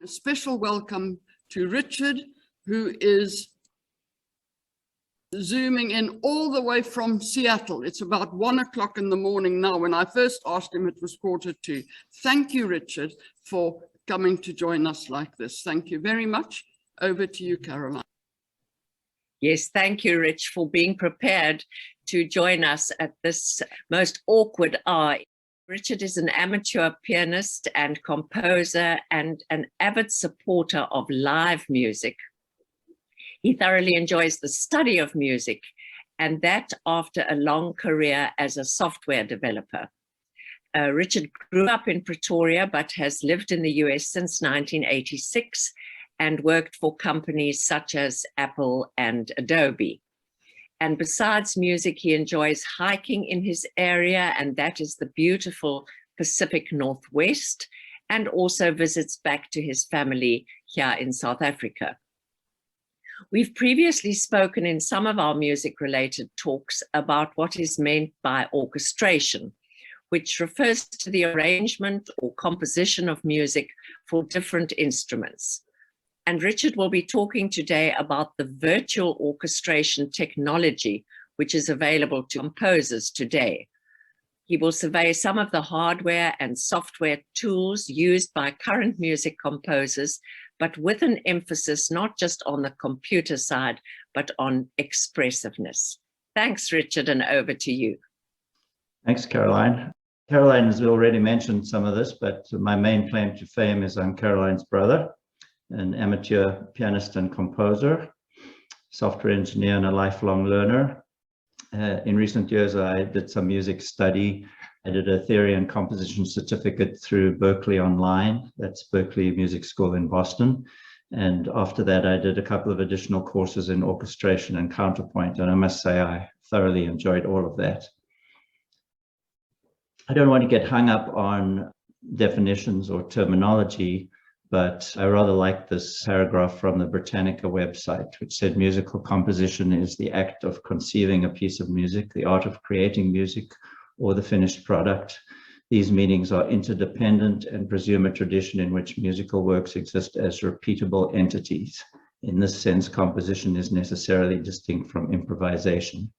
A special welcome to Richard, who is zooming in all the way from Seattle. It's about 1 o'clock in the morning now. When I first asked him, it was 1:45. Thank you, Richard, for coming to join us like this. Thank you very much. Over to you, Caroline. Yes, thank you, Rich, for being prepared to join us at this most awkward hour. Richard is an amateur pianist and composer and an avid supporter of live music. He thoroughly enjoys the study of music, and that after a long career as a software developer. Richard grew up in Pretoria, but has lived in the US since 1986 and worked for companies such as Apple and Adobe. And besides music, he enjoys hiking in his area, and that is the beautiful Pacific Northwest, and also visits back to his family here in South Africa. We've previously spoken in some of our music-related talks about what is meant by orchestration, which refers to the arrangement or composition of music for different instruments. And Richard will be talking today about the virtual orchestration technology, which is available to composers today. He will survey some of the hardware and software tools used by current music composers, but with an emphasis not just on the computer side, but on expressiveness. Thanks, Richard, and over to you. Thanks, Caroline. Caroline has already mentioned some of this, but my main claim to fame is I'm Caroline's brother, an amateur pianist and composer, software engineer, and a lifelong learner. In recent years, I did some music study. I did a theory and composition certificate through Berklee Online. That's Berklee Music School in Boston. And after that, I did a couple of additional courses in orchestration and counterpoint. And I must say, I thoroughly enjoyed all of that. I don't want to get hung up on definitions or terminology, but I rather like this paragraph from the Britannica website, which said musical composition is the act of conceiving a piece of music, the art of creating music, or the finished product. These meanings are interdependent and presume a tradition in which musical works exist as repeatable entities. In this sense, composition is necessarily distinct from improvisation.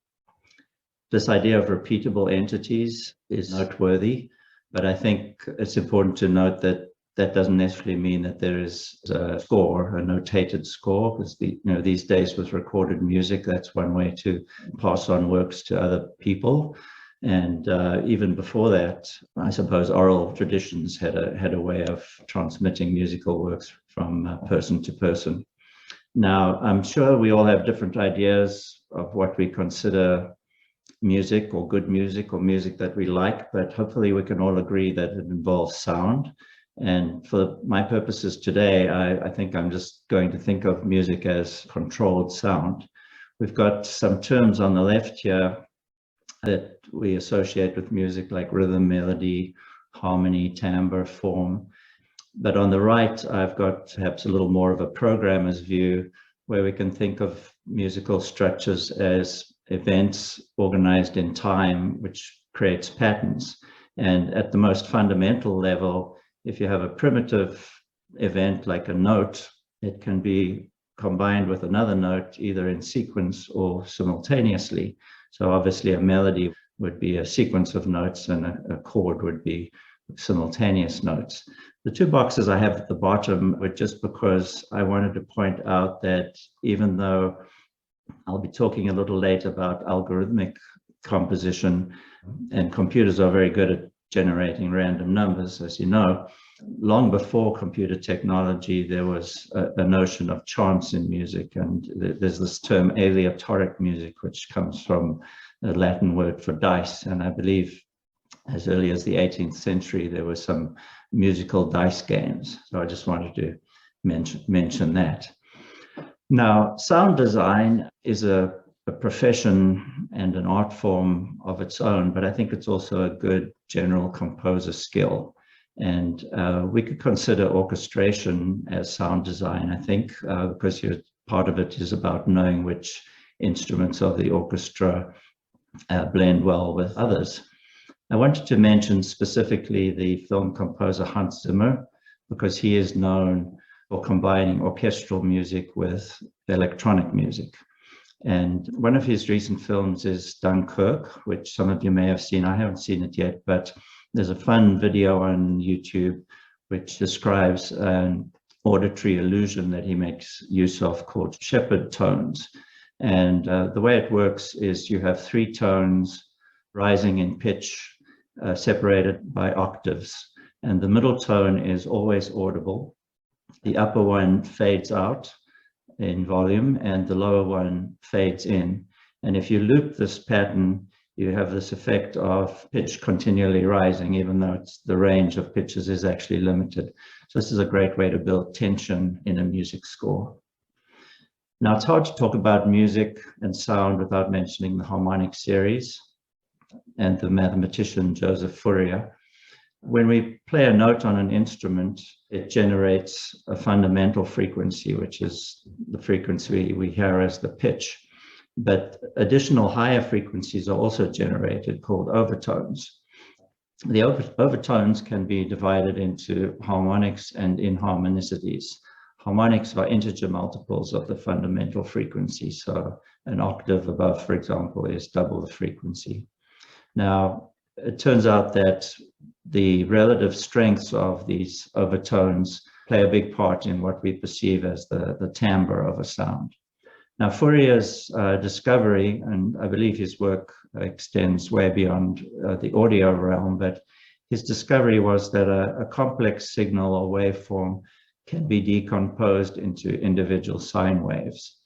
This idea of repeatable entities is noteworthy, but I think it's important to note that that doesn't necessarily mean that there is a score, a notated score, because these days with recorded music, that's one way to pass on works to other people. And even before that, I suppose oral traditions had a way of transmitting musical works from person to person. Now, I'm sure we all have different ideas of what we consider music or good music or music that we like, but hopefully we can all agree that it involves sound. And for my purposes today, I think I'm just going to think of music as controlled sound. We've got some terms on the left here that we associate with music, like rhythm, melody, harmony, timbre, form. But on the right, I've got perhaps a little more of a programmer's view, where we can think of musical structures as events organized in time, which creates patterns. And at the most fundamental level, if you have a primitive event like a note, it can be combined with another note, either in sequence or simultaneously. So obviously a melody would be a sequence of notes, and a chord would be simultaneous notes. The two boxes I have at the bottom were just because I wanted to point out that even though I'll be talking a little later about algorithmic composition, and computers are very good at generating random numbers, as you know, long before computer technology, there was a notion of chance in music. And there's this term aleatoric music, which comes from a Latin word for dice. And I believe as early as the 18th century, there were some musical dice games. So I just wanted to mention that. Now, sound design is a profession and an art form of its own, but I think it's also a good general composer skill. And we could consider orchestration as sound design, I think, because part of it is about knowing which instruments of the orchestra blend well with others. I wanted to mention specifically the film composer Hans Zimmer, because he is known for combining orchestral music with electronic music. And one of his recent films is Dunkirk, which some of you may have seen. I haven't seen it yet, but there's a fun video on YouTube which describes an auditory illusion that he makes use of called shepherd tones. And the way it works is you have 3 tones rising in pitch, separated by octaves. And the middle tone is always audible. The upper one fades out in volume and the lower one fades in. And if you loop this pattern, you have this effect of pitch continually rising, even though the range of pitches is actually limited. So this is a great way to build tension in a music score. Now, it's hard to talk about music and sound without mentioning the harmonic series and the mathematician Joseph Fourier. When we play a note on an instrument, it generates a fundamental frequency, which is the frequency we hear as the pitch. But additional higher frequencies are also generated called overtones. The overtones can be divided into harmonics and inharmonicities. Harmonics are integer multiples of the fundamental frequency. So an octave above, for example, is double the frequency. Now, it turns out that the relative strengths of these overtones play a big part in what we perceive as the timbre of a sound. Now, Fourier's discovery, and I believe his work extends way beyond the audio realm, but his discovery was that a complex signal or waveform can be decomposed into individual sine waves.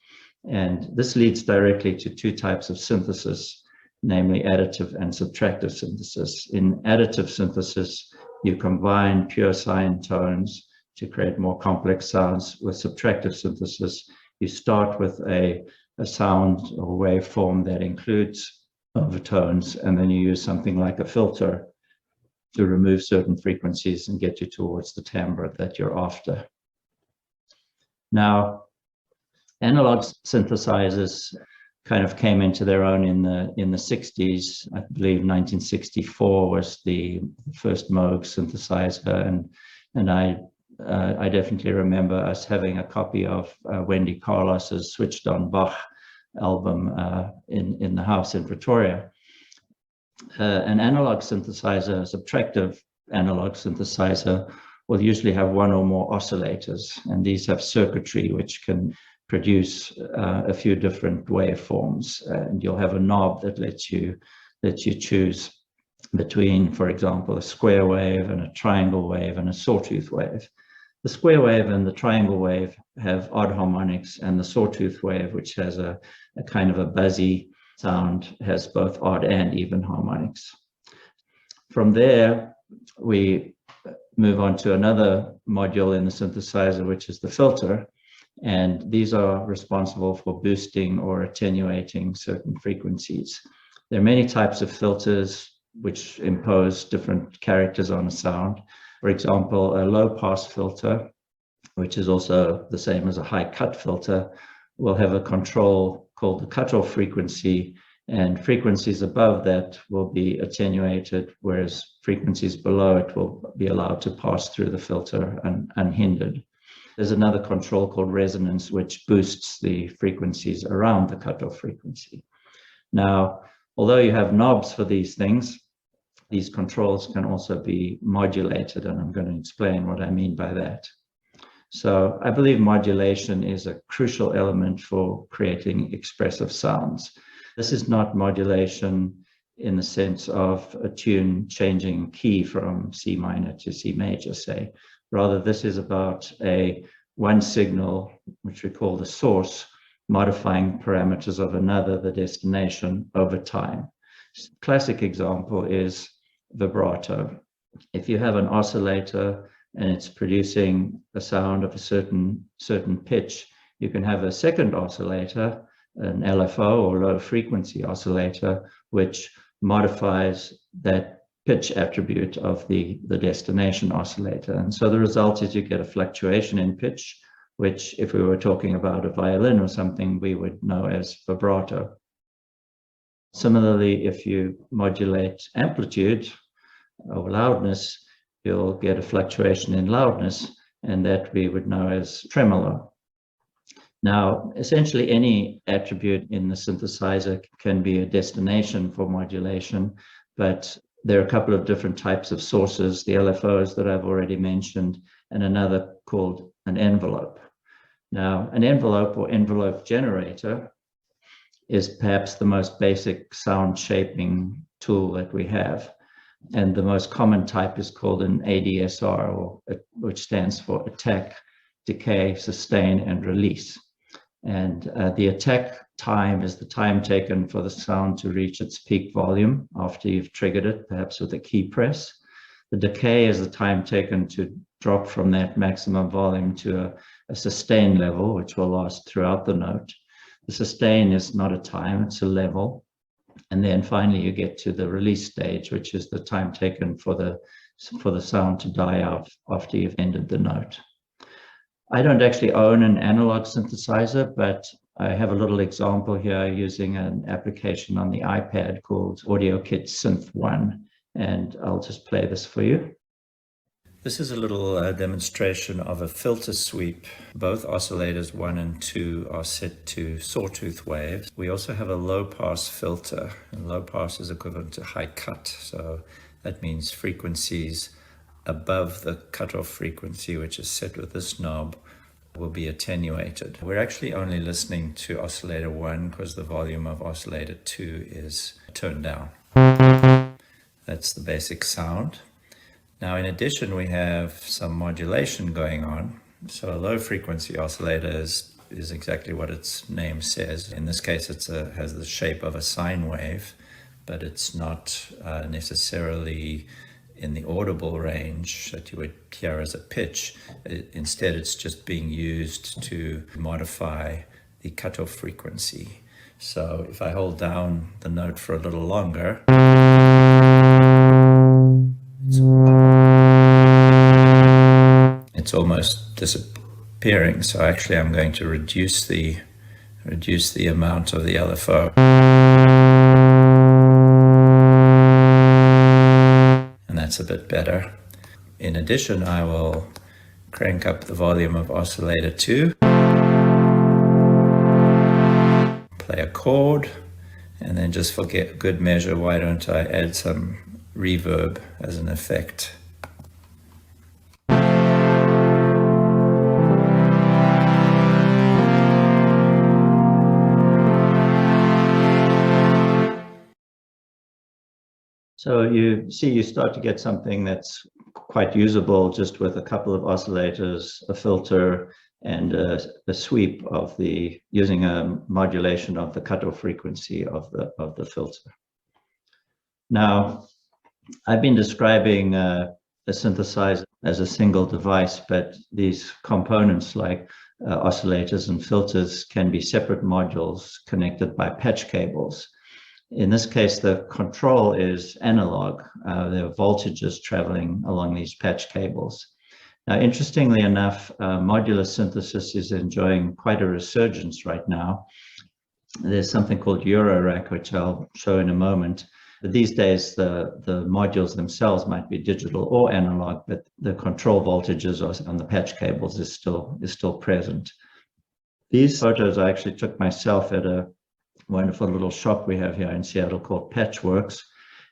And this leads directly to 2 types of synthesis, namely additive and subtractive synthesis. In additive synthesis, you combine pure sine tones to create more complex sounds. With subtractive synthesis, you start with a sound or waveform that includes overtones, and then you use something like a filter to remove certain frequencies and get you towards the timbre that you're after. Now, analog synthesizers kind of came into their own in the 60s. I believe 1964 was the first Moog synthesizer, and I definitely remember us having a copy of Wendy Carlos's Switched on Bach album in the house in Pretoria. An analog synthesizer, a subtractive analog synthesizer, will usually have 1 or more oscillators, and these have circuitry which can produce a few different waveforms, and you'll have a knob that lets you choose between, for example, a square wave and a triangle wave and a sawtooth wave. The square wave and the triangle wave have odd harmonics, and the sawtooth wave, which has a kind of a buzzy sound, has both odd and even harmonics. From there, we move on to another module in the synthesizer, which is the filter. And these are responsible for boosting or attenuating certain frequencies. There are many types of filters which impose different characters on a sound. For example, a low pass filter, which is also the same as a high cut filter, will have a control called the cutoff frequency, and frequencies above that will be attenuated, whereas frequencies below it will be allowed to pass through the filter unhindered. There's another control called resonance, which boosts the frequencies around the cutoff frequency. Now, although you have knobs for these things, these controls can also be modulated, and I'm going to explain what I mean by that. So I believe modulation is a crucial element for creating expressive sounds. This is not modulation in the sense of a tune changing key from C minor to C major, say. Rather, this is about one signal, which we call the source, modifying parameters of another, the destination, over time. Classic example is vibrato. If you have an oscillator and it's producing a sound of a certain pitch, you can have a second oscillator, an LFO or low frequency oscillator, which modifies that pitch attribute of the destination oscillator. And so the result is you get a fluctuation in pitch, which if we were talking about a violin or something, we would know as vibrato. Similarly, if you modulate amplitude or loudness, you'll get a fluctuation in loudness. and that we would know as tremolo. Now, essentially any attribute in the synthesizer can be a destination for modulation, but there are a couple of different types of sources, the LFOs that I've already mentioned, and another called an envelope. Now, an envelope or envelope generator is perhaps the most basic sound shaping tool that we have. And the most common type is called an ADSR, which stands for attack, decay, sustain, and release. And the attack time is the time taken for the sound to reach its peak volume after you've triggered it, perhaps with a key press. The decay is the time taken to drop from that maximum volume to a sustain level, which will last throughout the note. The sustain is not a time, it's a level. And then finally you get to the release stage, which is the time taken for the sound to die out after you've ended the note. I don't actually own an analog synthesizer, but I have a little example here using an application on the iPad called AudioKit Synth 1, and I'll just play this for you. This is a little demonstration of a filter sweep. Both oscillators 1 and 2 are set to sawtooth waves. We also have a low pass filter, and low pass is equivalent to high cut. So that means frequencies above the cutoff frequency, which is set with this knob, will be attenuated. We're actually only listening to oscillator 1 because the volume of oscillator 2 is turned down. That's the basic sound. Now, in addition, we have some modulation going on. So a low frequency oscillator is exactly what its name says. In this case, it has the shape of a sine wave, but it's not necessarily in the audible range that you would hear as a pitch. Instead, it's just being used to modify the cutoff frequency. So if I hold down the note for a little longer, it's almost disappearing. So actually I'm going to reduce the amount of the LFO. And that's a bit better. In addition, I will crank up the volume of oscillator 2, play a chord, and then just for good measure, why don't I add some reverb as an effect. So you see, you start to get something that's quite usable just with a couple of oscillators, a filter, and a sweep of using a modulation of the cutoff frequency of the filter. Now, I've been describing a synthesizer as a single device, but these components like oscillators and filters can be separate modules connected by patch cables. In this case, the control is analog. There are voltages traveling along these patch cables. Now, interestingly enough, modular synthesis is enjoying quite a resurgence right now. There's something called Eurorack, which I'll show in a moment. But these days, the modules themselves might be digital or analog, but the control voltages on the patch cables is still present. These photos I actually took myself at a wonderful little shop we have here in Seattle called Patchworks.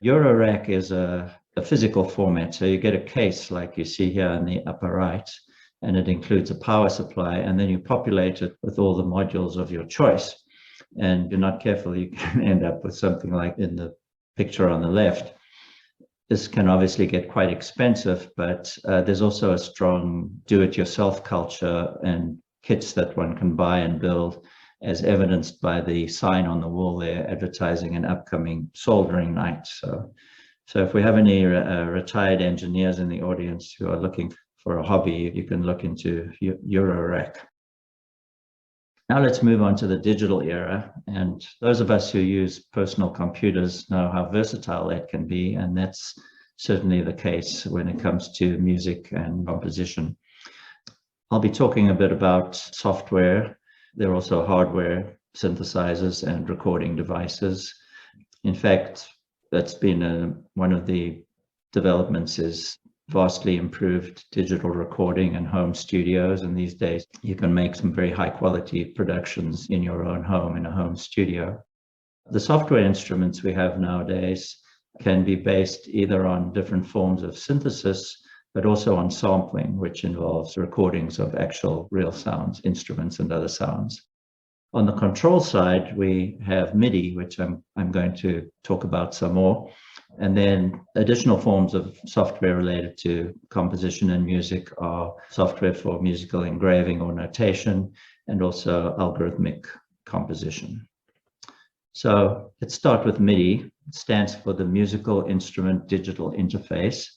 Eurorack is a physical format. So you get a case like you see here in the upper right, and it includes a power supply, and then you populate it with all the modules of your choice. And if you're not careful, you can end up with something like in the picture on the left. This can obviously get quite expensive, but there's also a strong do-it-yourself culture and kits that one can buy and build, as evidenced by the sign on the wall there advertising an upcoming soldering night. So if we have any retired engineers in the audience who are looking for a hobby, you can look into Eurorack. Now let's move on to the digital era. And those of us who use personal computers know how versatile that can be. And that's certainly the case when it comes to music and composition. I'll be talking a bit about software. There are also hardware synthesizers and recording devices. In fact, that's been one of the developments is vastly improved digital recording and home studios. And these days, you can make some very high quality productions in your own home, in a home studio. The software instruments we have nowadays can be based either on different forms of synthesis, but also on sampling, which involves recordings of actual real sounds, instruments, and other sounds. On the control side, we have MIDI, which I'm going to talk about some more, and then additional forms of software related to composition and music are software for musical engraving or notation, and also algorithmic composition. So let's start with MIDI. It stands for the Musical Instrument Digital Interface,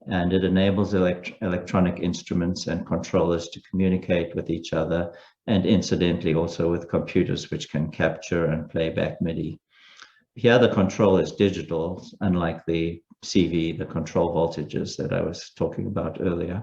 and it enables electronic instruments and controllers to communicate with each other, and incidentally also with computers, which can capture and play back MIDI. Here the control is digital, unlike the CV, the control voltages that I was talking about earlier.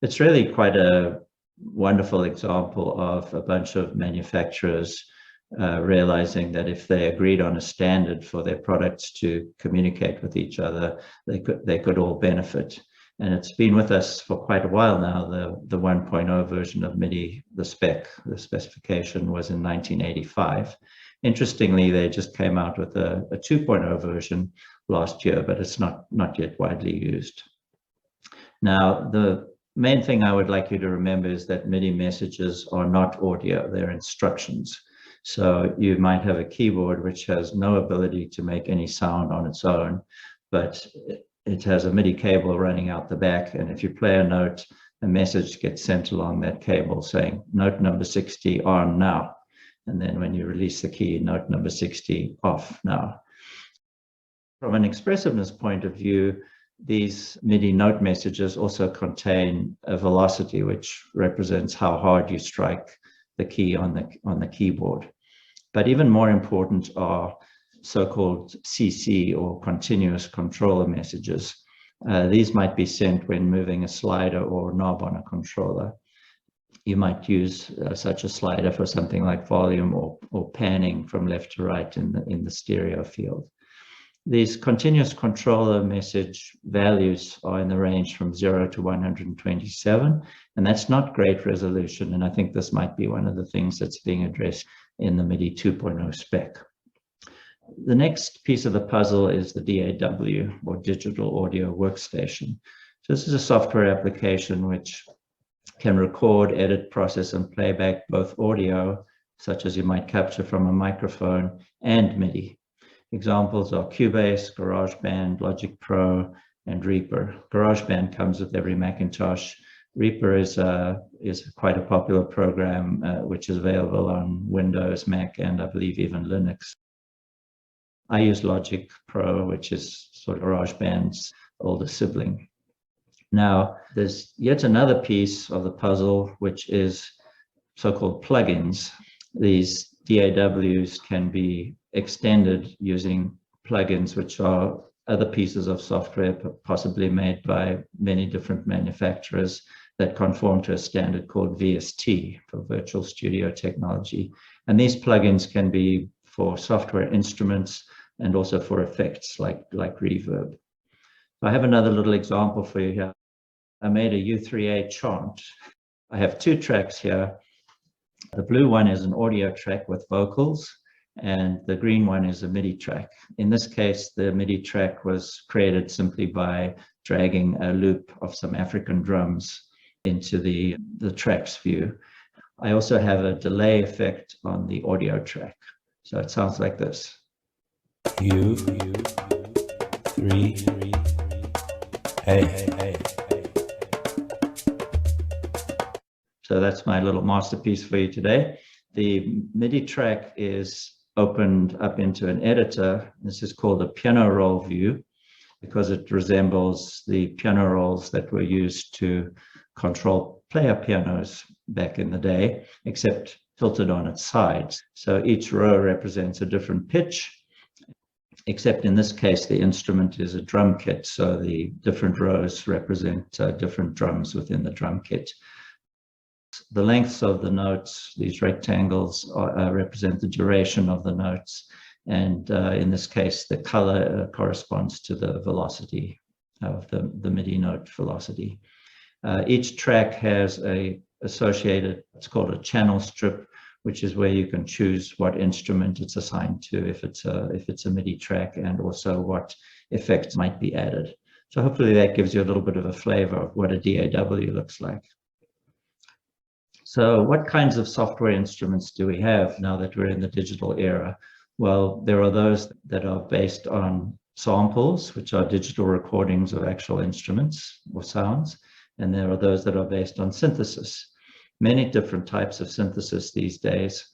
It's really quite a wonderful example of a bunch of manufacturers realizing that if they agreed on a standard for their products to communicate with each other, they could all benefit. And it's been with us for quite a while now. The 1.0 version of MIDI, the specification was in 1985. Interestingly, they just came out with a 2.0 version last year, but it's not yet widely used. Now, the main thing I would like you to remember is that MIDI messages are not audio, they're instructions. So you might have a keyboard which has no ability to make any sound on its own, but it has a MIDI cable running out the back. And if you play a note, a message gets sent along that cable saying, note number 60 on now. And then when you release the key, note number 60 off now. From an expressiveness point of view, these MIDI note messages also contain a velocity, which represents how hard you strike the key on the keyboard. But even more important are so-called CC or continuous controller messages. These might be sent when moving a slider or knob on a controller. You might use such a slider for something like volume or panning from left to right in the stereo field. These continuous controller message values are in the range from 0 to 127, and that's not great resolution. And I think this might be one of the things that's being addressed in the MIDI 2.0 spec. The next piece of the puzzle is the DAW, or Digital Audio Workstation. So this is a software application which can record, edit, process, and play back both audio, such as you might capture from a microphone, and MIDI. Examples are Cubase, GarageBand, Logic Pro, and Reaper. GarageBand comes with every Macintosh. Reaper is quite a popular program which is available on Windows, Mac, and I believe even Linux. I use Logic Pro, which is sort of GarageBand's older sibling. Now, there's yet another piece of the puzzle, which is so-called plugins. These DAWs can be extended using plugins, which are other pieces of software possibly made by many different manufacturers that conform to a standard called VST, for Virtual Studio Technology. And these plugins can be for software instruments and also for effects like reverb. I have another little example for you here. I made a U3A chant. I have two tracks here. The blue one is an audio track with vocals, and the green one is a MIDI track. In this case, the MIDI track was created simply by dragging a loop of some African drums into the tracks view. I also have a delay effect on the audio track. So it sounds like this. U, 3, hey. So that's my little masterpiece for you today. The MIDI track is opened up into an editor. This is called a piano roll view because it resembles the piano rolls that were used to control player pianos back in the day, except tilted on its sides. So each row represents a different pitch, except in this case, the instrument is a drum kit. So the different rows represent different drums within the drum kit. The lengths of the notes, these rectangles, represent the duration of the notes. And in this case, the color corresponds to the velocity the MIDI note velocity. Each track has a associated, it's called a channel strip, which is where you can choose what instrument it's assigned to if it's a MIDI track, and also what effects might be added. So hopefully that gives you a little bit of a flavor of what a DAW looks like. So what kinds of software instruments do we have now that we're in the digital era? Well, there are those that are based on samples, which are digital recordings of actual instruments or sounds. And there are those that are based on synthesis. Many different types of synthesis these days,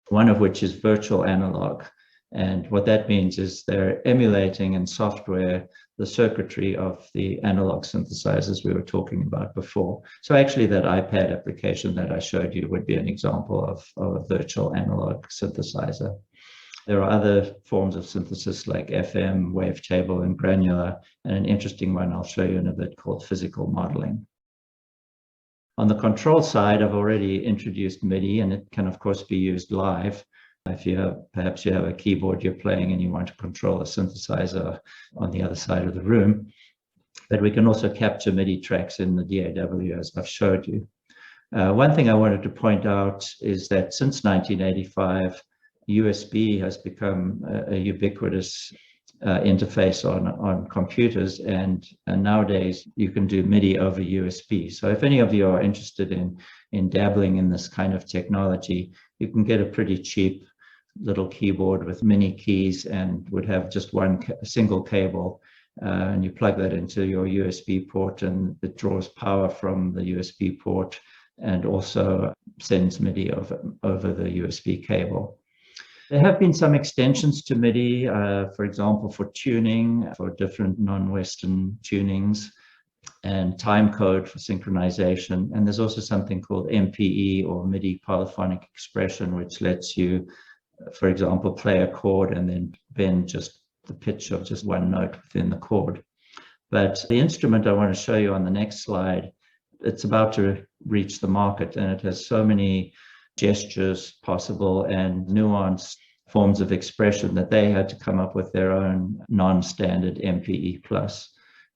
one of which is virtual analog. And what that means is they're emulating in software the circuitry of the analog synthesizers we were talking about before. So actually that iPad application that I showed you would be an example of a virtual analog synthesizer. There are other forms of synthesis like FM, wavetable, and granular, and an interesting one I'll show you in a bit called physical modeling. On the control side, I've already introduced MIDI, and it can of course be used live. If you have, perhaps you have a keyboard you're playing and you want to control a synthesizer on the other side of the room. But we can also capture MIDI tracks in the DAW, as I've showed you. One thing I wanted to point out is that since 1985, USB has become a ubiquitous interface on computers, and nowadays you can do MIDI over USB. So if any of you are interested in dabbling in this kind of technology, you can get a pretty cheap little keyboard with mini keys and would have just one single cable, and you plug that into your USB port and it draws power from the USB port and also sends MIDI over the USB cable. There have been some extensions to MIDI, for example, for tuning, for different non-Western tunings, and time code for synchronization. And there's also something called MPE, or MIDI polyphonic expression, which lets you, for example, play a chord and then bend just the pitch of just one note within the chord. But the instrument I want to show you on the next slide, it's about to reach the market, and it has so many gestures possible and nuanced forms of expression that they had to come up with their own non-standard MPE plus.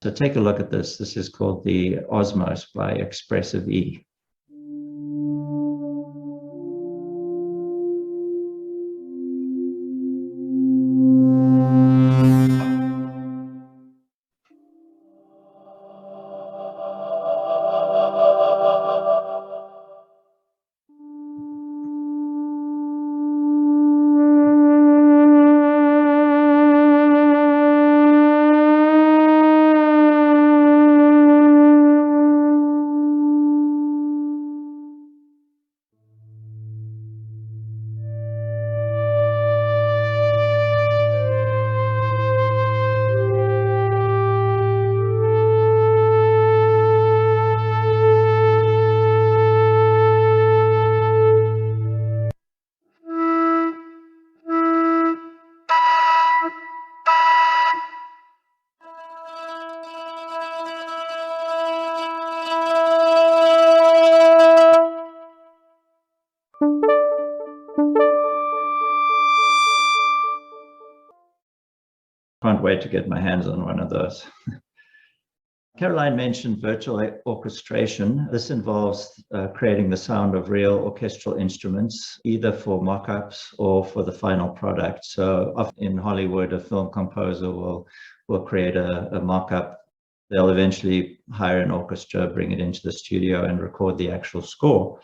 So take a look at this. This is called the Osmos by Expressive E. Can't wait to get my hands on one of those. Caroline mentioned virtual orchestration. This involves creating the sound of real orchestral instruments, either for mock-ups or for the final product. So often in Hollywood, a film composer will create a mock-up. They'll eventually hire an orchestra, bring it into the studio and record the actual score.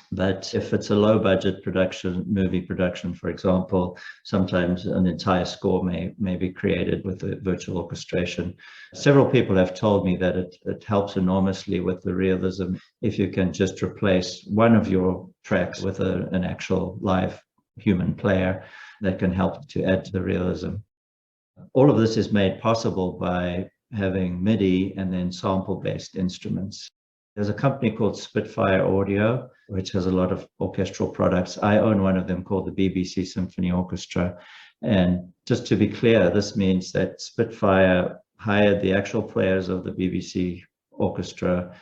But if it's a low budget production, movie production, for example, sometimes an entire score may be created with a virtual orchestration. Several people have told me that it helps enormously with the realism if you can just replace one of your tracks with an actual live human player that can help to add to the realism. All of this is made possible by having MIDI and then sample-based instruments. There's a company called Spitfire Audio, which has a lot of orchestral products. I own one of them called the BBC Symphony Orchestra. And just to be clear, this means that Spitfire hired the actual players of the BBC Orchestra,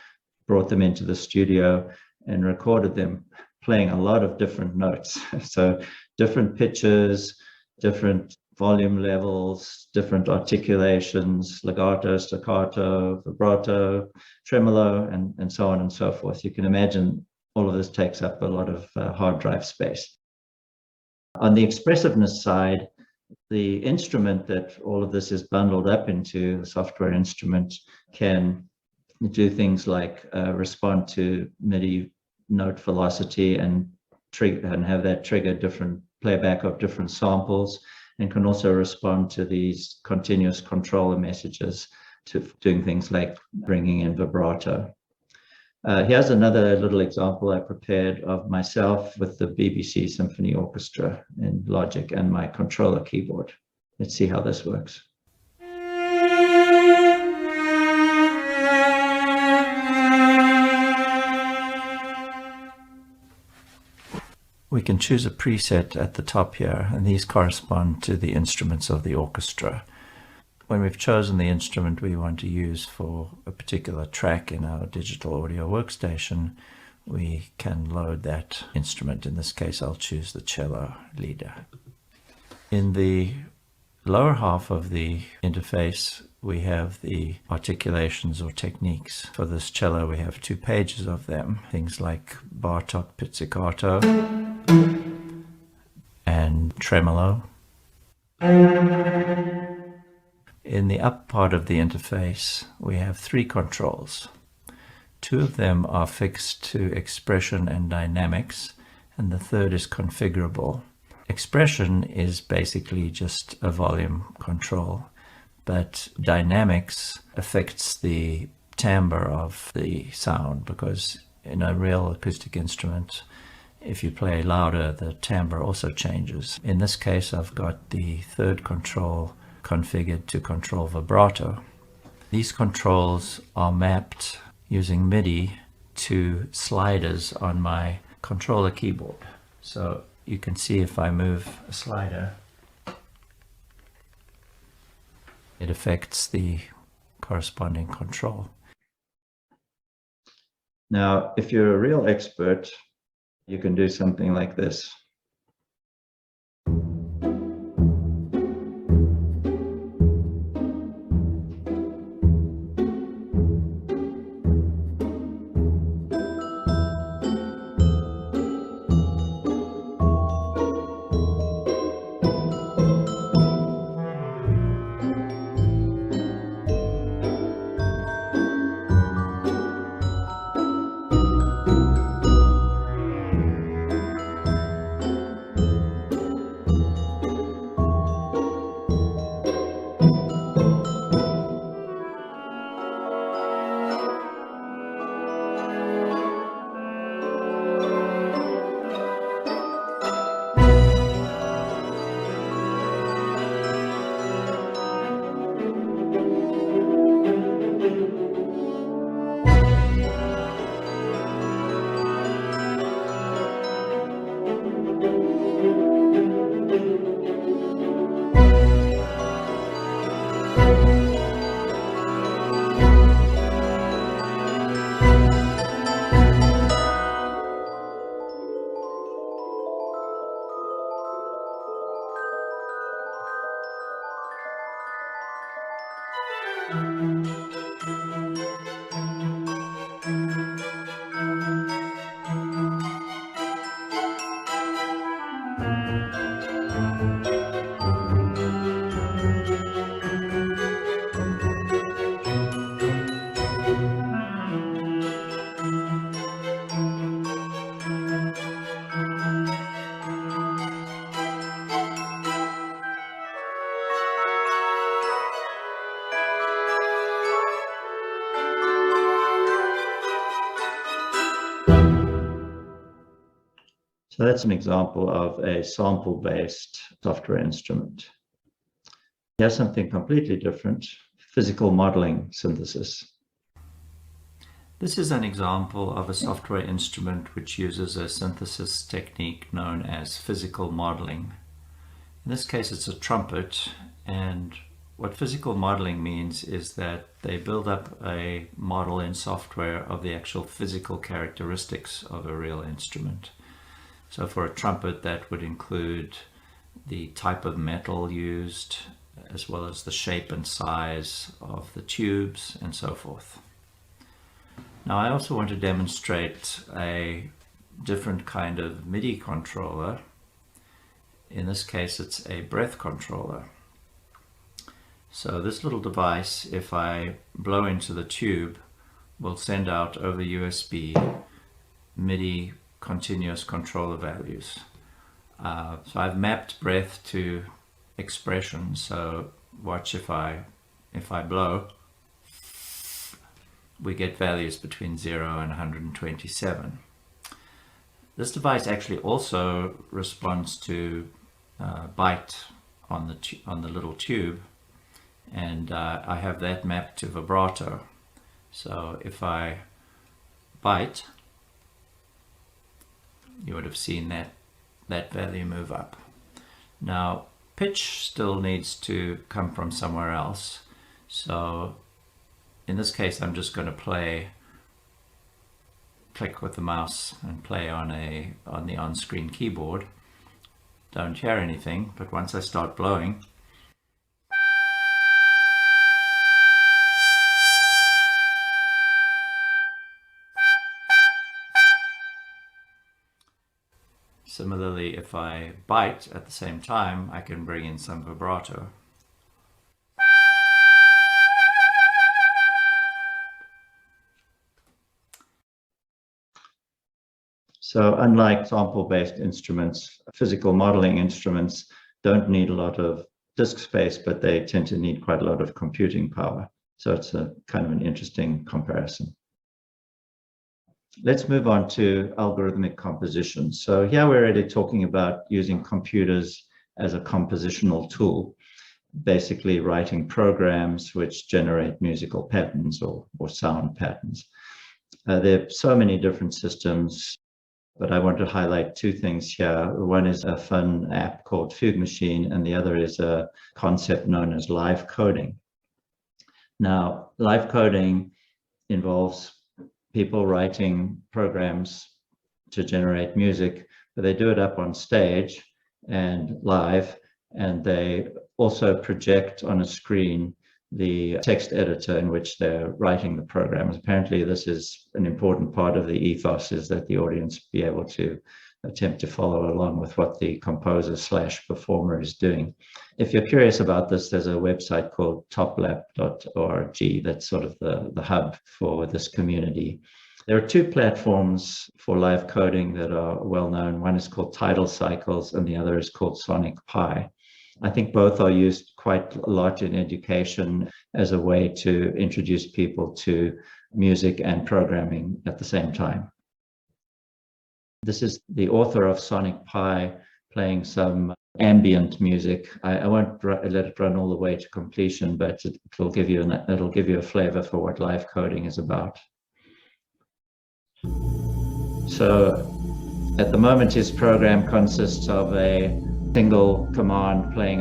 brought them into the studio and recorded them playing a lot of different notes. So different pitches, different volume levels, different articulations, legato, staccato, vibrato, tremolo, and so on and so forth. You can imagine all of this takes up a lot of hard drive space. On the expressiveness side, the instrument that all of this is bundled up into, the software instrument, can do things like respond to MIDI note velocity and have that trigger different playback of different samples, and can also respond to these continuous controller messages to doing things like bringing in vibrato. Here's another little example I prepared of myself with the BBC Symphony Orchestra in Logic and my controller keyboard. Let's see how this works. We can choose a preset at the top here, and these correspond to the instruments of the orchestra. When we've chosen the instrument we want to use for a particular track in our digital audio workstation, we can load that instrument. In this case, I'll choose the cello leader. In the lower half of the interface, we have the articulations or techniques. For this cello, we have 2 pages of them. Things like Bartok pizzicato and tremolo. In the up part of the interface, we have 3 controls. 2 of them are fixed to expression and dynamics, and the third is configurable. Expression is basically just a volume control, but dynamics affects the timbre of the sound, because in a real acoustic instrument, if you play louder, the timbre also changes. In this case, I've got the third control configured to control vibrato. These controls are mapped using MIDI to sliders on my controller keyboard. So you can see if I move a slider, it affects the corresponding control. Now, if you're a real expert, you can do something like this. So that's an example of a sample-based software instrument. Here's something completely different, physical modeling synthesis. This is an example of a software instrument which uses a synthesis technique known as physical modeling. In this case, it's a trumpet, and what physical modeling means is that they build up a model in software of the actual physical characteristics of a real instrument. So for a trumpet, that would include the type of metal used, as well as the shape and size of the tubes and so forth. Now I also want to demonstrate a different kind of MIDI controller. In this case, it's a breath controller. So this little device, if I blow into the tube, will send out over USB MIDI continuous controller values. So I've mapped breath to expression. So watch, if I blow, we get values between 0 and 127. This device actually also responds to bite on the little tube, and I have that mapped to vibrato. So if I bite, you would have seen that value move up. Now pitch still needs to come from somewhere else. So in this case, I'm just going to click with the mouse and play on the on-screen keyboard. Don't hear anything, but once I start blowing, similarly, if I bite at the same time, I can bring in some vibrato. So unlike sample-based instruments, physical modeling instruments don't need a lot of disk space, but they tend to need quite a lot of computing power. So it's a kind of an interesting comparison. Let's move on to algorithmic composition. So here we're already talking about using computers as a compositional tool, basically writing programs which generate musical patterns or sound patterns. There are so many different systems, but I want to highlight two things here. One is a fun app called Fugue Machine, and the other is a concept known as live coding. Now, live coding involves people writing programs to generate music, but they do it up on stage and live, and they also project on a screen the text editor in which they're writing the programs. Apparently, this is an important part of the ethos, is that the audience be able to attempt to follow along with what the composer/performer is doing. If you're curious about this, there's a website called toplab.org that's sort of the hub for this community. There are two platforms for live coding that are well known. One is called Tidal Cycles and the other is called Sonic Pi. I think both are used quite a lot in education as a way to introduce people to music and programming at the same time. This is the author of Sonic Pi playing some ambient music. I won't let it run all the way to completion, but it'll give you a flavor for what live coding is about. So at the moment, his program consists of a single command playing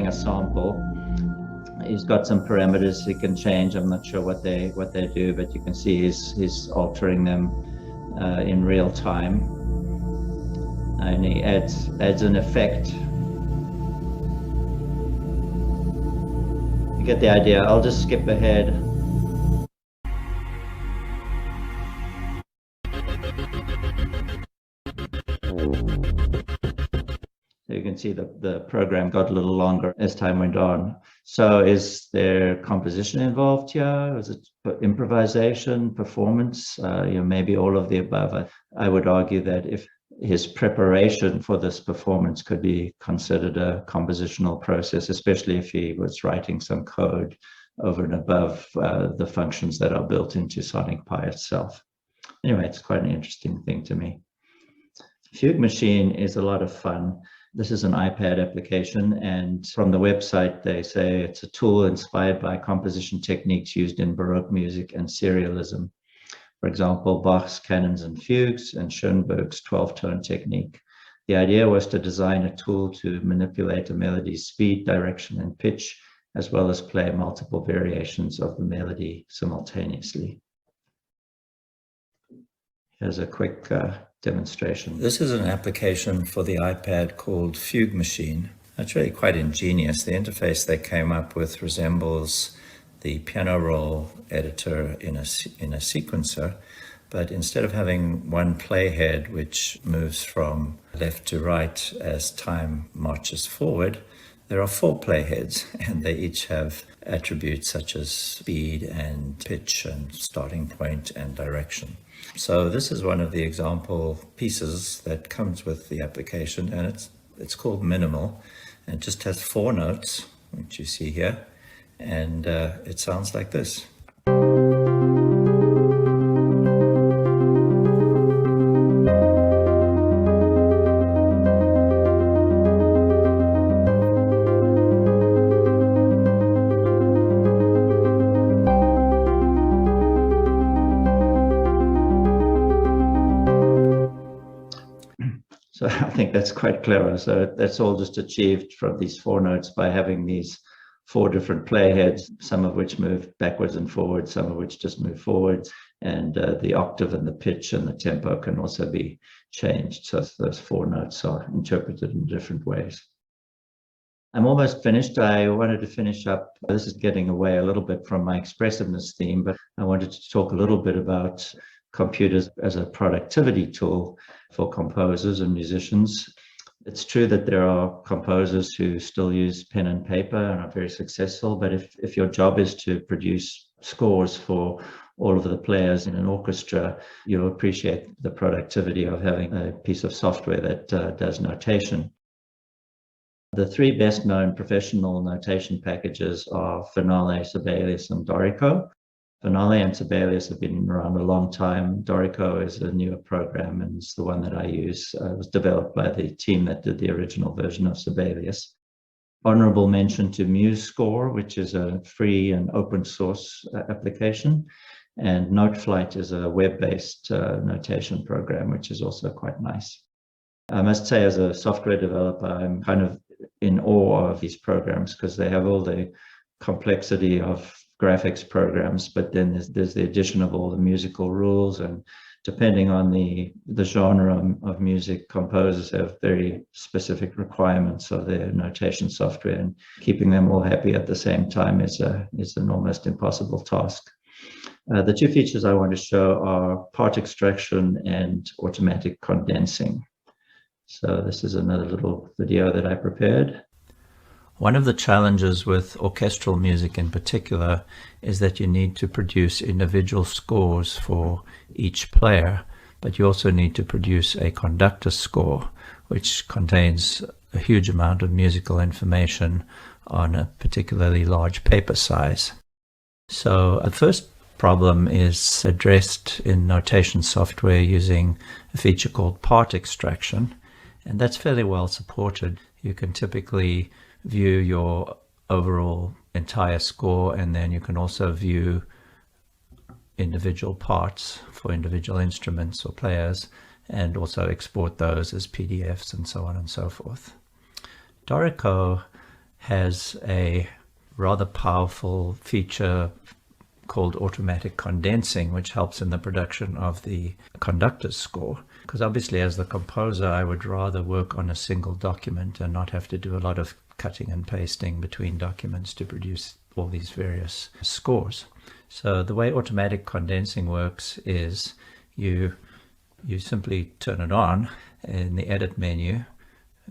a sample. He's got some parameters he can change. I'm not sure what they do, but you can see he's altering them in real time, and he adds an effect. You get the idea. I'll just skip ahead. So you can see the program got a little longer as time went on. So is there composition involved here? Is it improvisation, performance? Maybe all of the above. I would argue that if his preparation for this performance could be considered a compositional process, especially if he was writing some code over and above the functions that are built into Sonic Pi itself. Anyway, it's quite an interesting thing to me. Fugue Machine is a lot of fun. This is an iPad application, and from the website, they say it's a tool inspired by composition techniques used in Baroque music and serialism. For example, Bach's canons and fugues and Schoenberg's 12-tone technique. The idea was to design a tool to manipulate a melody's speed, direction, and pitch, as well as play multiple variations of the melody simultaneously. Here's a quick demonstration. This is an application for the iPad called Fugue Machine. It's really quite ingenious. The interface they came up with resembles the piano roll editor in a sequencer, but instead of having one playhead which moves from left to right as time marches forward, there are 4 playheads, and they each have attributes such as speed and pitch and starting point and direction. So this is one of the example pieces that comes with the application, and it's called Minimal. It just has 4 notes, which you see here, and it sounds like this. So I think that's quite clever. So that's all just achieved from these 4 notes by having these 4 different playheads, some of which move backwards and forwards, some of which just move forwards, and the octave and the pitch and the tempo can also be changed. So those 4 notes are interpreted in different ways. I'm almost finished. I wanted to finish up. This is getting away a little bit from my expressiveness theme, but I wanted to talk a little bit about computers as a productivity tool for composers and musicians. It's true that there are composers who still use pen and paper and are very successful, but if your job is to produce scores for all of the players in an orchestra, you'll appreciate the productivity of having a piece of software that does notation. The 3 best known professional notation packages are Finale, Sibelius, and Dorico. Finale and Sibelius have been around a long time. Dorico is a newer program, and it's the one that I use. It was developed by the team that did the original version of Sibelius. Honorable mention to MuseScore, which is a free and open source application. And NoteFlight is a web-based notation program, which is also quite nice. I must say, as a software developer, I'm kind of in awe of these programs because they have all the complexity of graphics programs, but then there's the addition of all the musical rules, and depending on the genre of music, composers have very specific requirements of their notation software, and keeping them all happy at the same time is an almost impossible task. The 2 features I want to show are part extraction and automatic condensing. So this is another little video that I prepared. One of the challenges with orchestral music in particular is that you need to produce individual scores for each player, but you also need to produce a conductor score, which contains a huge amount of musical information on a particularly large paper size. So the first problem is addressed in notation software using a feature called part extraction, and that's fairly well supported. You can typically view your overall entire score, and then you can also view individual parts for individual instruments or players, and also export those as PDFs and so on and so forth. Dorico has a rather powerful feature called automatic condensing, which helps in the production of the conductor's score. Because obviously, as the composer, I would rather work on a single document and not have to do a lot of cutting and pasting between documents to produce all these various scores. So the way automatic condensing works is you simply turn it on in the edit menu,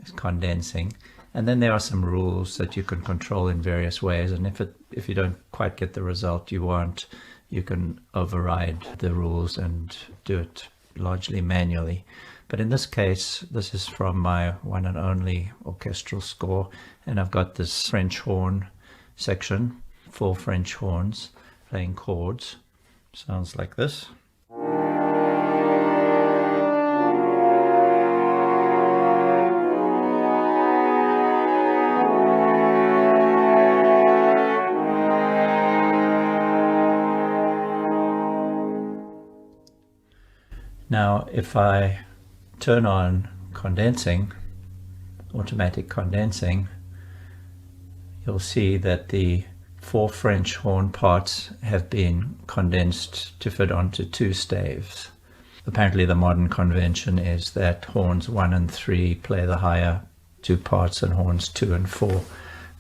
it's condensing, and then there are some rules that you can control in various ways, and if you don't quite get the result you want, you can override the rules and do it largely manually. But in this case, this is from my one and only orchestral score, and I've got this French horn section, 4 French horns playing chords. Sounds like this. Now, if I turn on condensing, automatic condensing, you'll see that the 4 French horn parts have been condensed to fit onto 2 staves. apparently the modern convention is that horns 1 and 3 play the higher 2 parts, and horns 2 and 4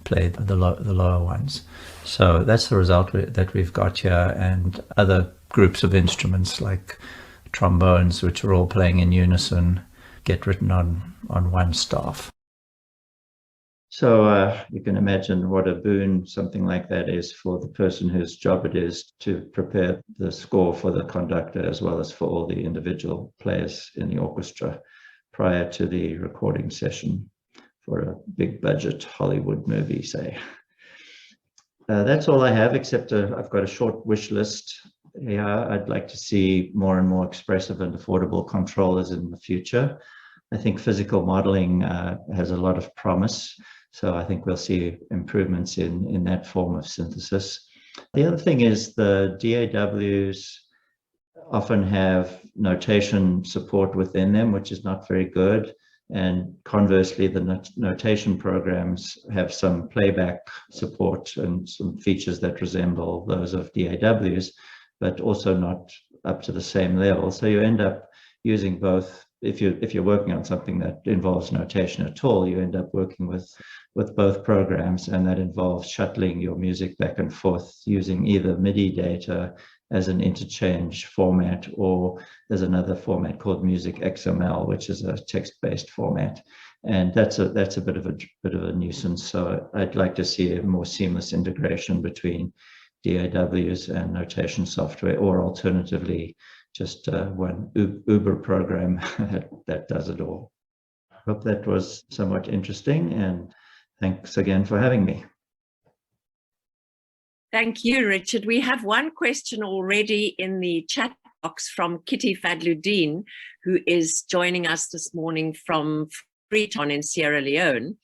play the lower ones. So that's the result that we've got here, and other groups of instruments like trombones, which are all playing in unison, get written on one staff. So you can imagine what a boon something like that is for the person whose job it is to prepare the score for the conductor, as well as for all the individual players in the orchestra prior to the recording session for a big budget Hollywood movie, say. That's all I have, except I've got a short wish list. Yeah, I'd like to see more and more expressive and affordable controllers in the future. I think physical modeling has a lot of promise. So I think we'll see improvements in that form of synthesis. The other thing is the DAWs often have notation support within them, which is not very good. And conversely, the notation programs have some playback support and some features that resemble those of DAWs, but also not up to the same level. So you end up using both. If you're working on something that involves notation at all, you end up working with both programs, and that involves shuttling your music back and forth using either MIDI data as an interchange format, or there's another format called Music XML, which is a text-based format, and that's a bit of a nuisance. So I'd like to see a more seamless integration between DAWs and notation software, or alternatively, just one Uber program that does it all. Hope that was somewhat interesting, and thanks again for having me. Thank you, Richard. We have one question already in the chat box from Kitty Fadluddin, who is joining us this morning from Freetown in Sierra Leone.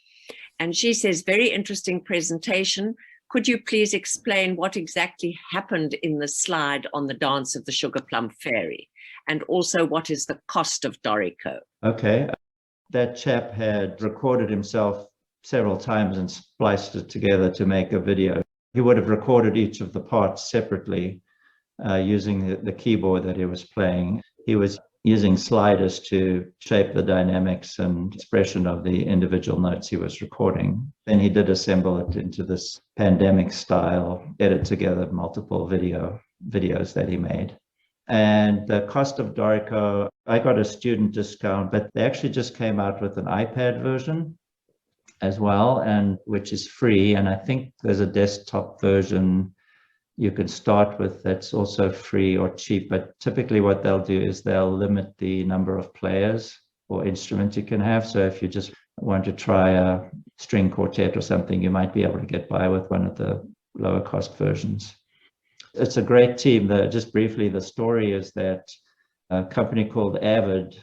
And she says, very interesting presentation. Could you please explain what exactly happened in the slide on the Dance of the Sugar Plum Fairy? And also, what is the cost of Dorico? Okay. That chap had recorded himself several times and spliced it together to make a video. He would have recorded each of the parts separately using the keyboard that he was playing. He was using sliders to shape the dynamics and expression of the individual notes he was recording. Then he did assemble it into this pandemic style, edit together multiple videos that he made. And the cost of Dorico, I got a student discount, but they actually just came out with an iPad version as well, and which is free. And I think there's a desktop version you can start with that's also free or cheap. But typically what they'll do is they'll limit the number of players or instruments you can have. So if you just want to try a string quartet or something, you might be able to get by with one of the lower cost versions. It's a great team. Just briefly, the story is that a company called Avid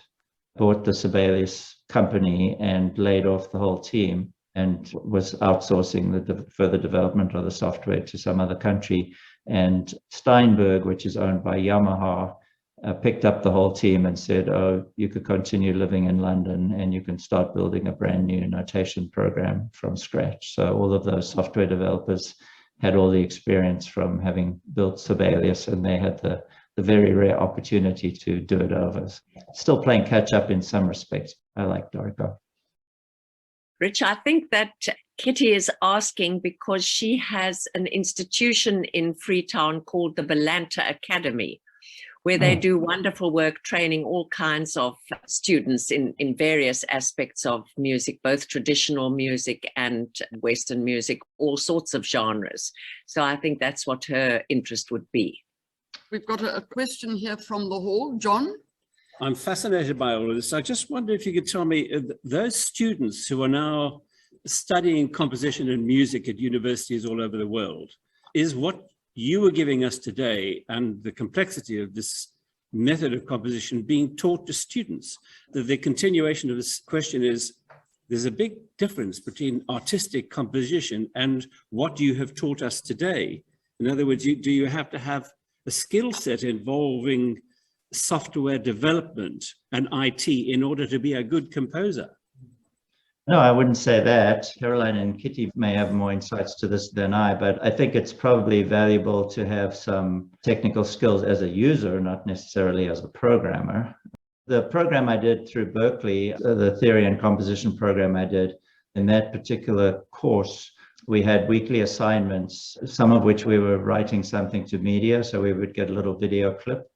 bought the Sibelius company and laid off the whole team and was outsourcing the further development of the software to some other country. And Steinberg, which is owned by Yamaha, picked up the whole team and said, oh, you could continue living in London and you can start building a brand new notation program from scratch. So all of those software developers had all the experience from having built Sibelius, and they had the very rare opportunity to do it over. Still playing catch up in some respects. I like Dorico. Rich, I think that Kitty is asking because she has an institution in Freetown called the Belanta Academy, where they do wonderful work training all kinds of students in various aspects of music, both traditional music and Western music, all sorts of genres. So I think that's what her interest would be. We've got a question here from the hall. John? I'm fascinated by all of this. I just wonder if you could tell me, those students who are now studying composition and music at universities all over the world, is what you were giving us today and the complexity of this method of composition being taught to students? The continuation of this question is, there's a big difference between artistic composition and what you have taught us today. In other words, do you have to have a skill set involving software development and IT in order to be a good composer? No, I wouldn't say that. Caroline and Kitty may have more insights to this than I, but I think it's probably valuable to have some technical skills as a user, not necessarily as a programmer. The program I did through Berkeley, the theory and composition program I did, in that particular course, we had weekly assignments, some of which we were writing something to media, so we would get a little video clip.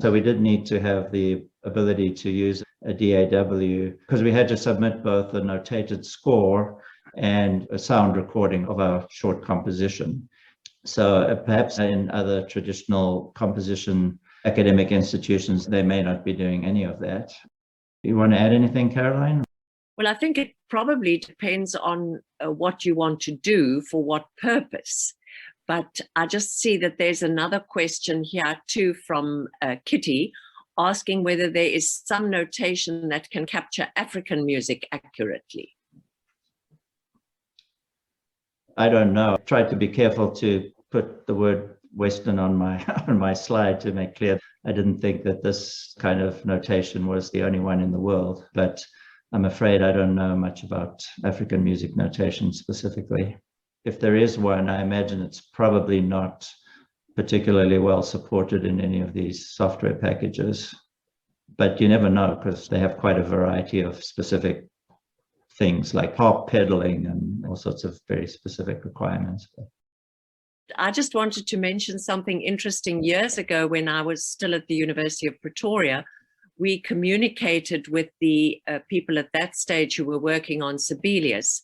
So we did need to have the ability to use a DAW because we had to submit both a notated score and a sound recording of our short composition. So perhaps in other traditional composition academic institutions, they may not be doing any of that. You want to add anything, Caroline? Well, I think it probably depends on what you want to do for what purpose. But I just see that there's another question here too from Kitty, asking whether there is some notation that can capture African music accurately. I don't know. I tried to be careful to put the word Western on my slide to make clear I didn't think that this kind of notation was the only one in the world, but I'm afraid I don't know much about African music notation specifically. If there is one, I imagine it's probably not particularly well supported in any of these software packages. But you never know because they have quite a variety of specific things like harp pedaling and all sorts of very specific requirements. I just wanted to mention something interesting. Years ago, when I was still at the University of Pretoria, we communicated with the people at that stage who were working on Sibelius.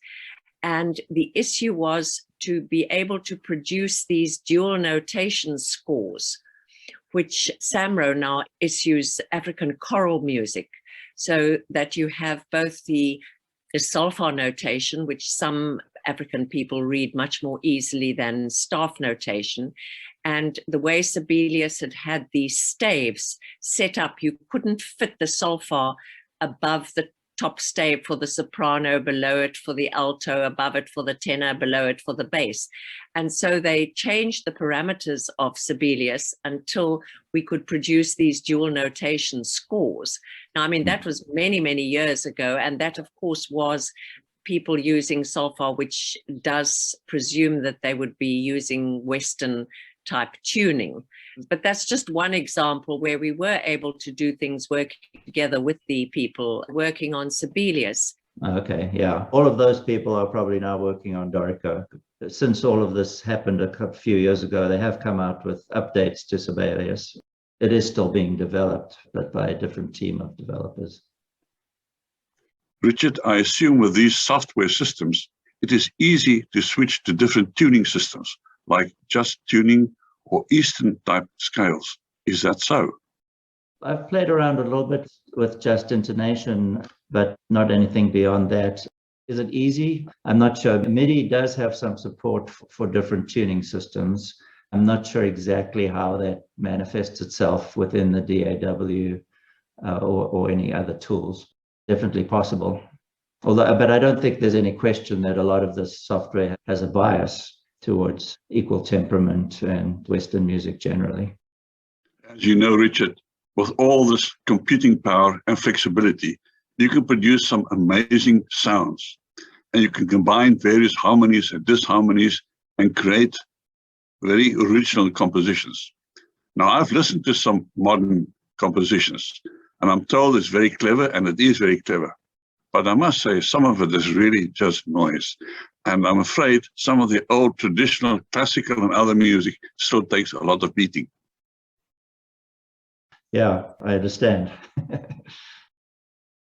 And the issue was to be able to produce these dual notation scores, which SAMRO now issues African choral music, so that you have both the solfa notation, which some African people read much more easily than staff notation. And the way Sibelius had these staves set up, you couldn't fit the solfa above the top stave for the soprano, below it for the alto, above it for the tenor, below it for the bass. And so they changed the parameters of Sibelius until we could produce these dual notation scores. Now, I mean, that was many, many years ago. And that, of course, was people using solfa, which does presume that they would be using Western type tuning. But that's just one example where we were able to do things working together with the people working on Sibelius. Okay, yeah. All of those people are probably now working on Dorico. Since all of this happened a few years ago, they have come out with updates to Sibelius. It is still being developed, but by a different team of developers. Richard, I assume with these software systems, it is easy to switch to different tuning systems, like just tuning or Eastern type scales. Is that so? I've played around a little bit with just intonation, but not anything beyond that. Is it easy? I'm not sure. MIDI does have some support for different tuning systems. I'm not sure exactly how that manifests itself within the DAW or any other tools. Definitely possible. But I don't think there's any question that a lot of this software has a bias towards equal temperament and Western music generally. As you know, Richard, with all this computing power and flexibility, you can produce some amazing sounds, and you can combine various harmonies and disharmonies and create very original compositions. Now, I've listened to some modern compositions, and I'm told it's very clever, and it is very clever. But I must say, some of it is really just noise. And I'm afraid some of the old traditional classical and other music still takes a lot of beating. Yeah, I understand.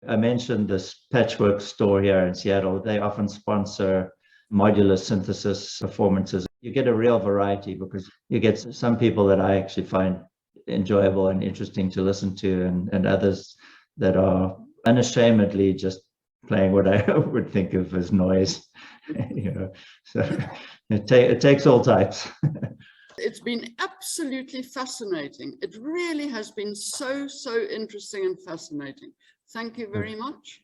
I mentioned this patchwork store here in Seattle. They often sponsor modular synthesis performances. You get a real variety because you get some people that I actually find enjoyable and interesting to listen to, and others that are unashamedly just playing what I would think of as noise. So it takes all types. It's been absolutely fascinating. It really has been so interesting and fascinating. Thank you very much.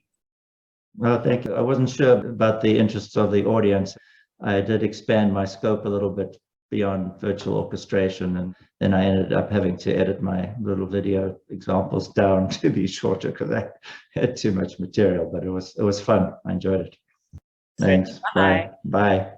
Well, thank you. I wasn't sure about the interests of the audience. I did expand my scope a little bit beyond virtual orchestration. And then I ended up having to edit my little video examples down to be shorter because I had too much material, but it was fun. I enjoyed it. Thanks. Bye. Bye.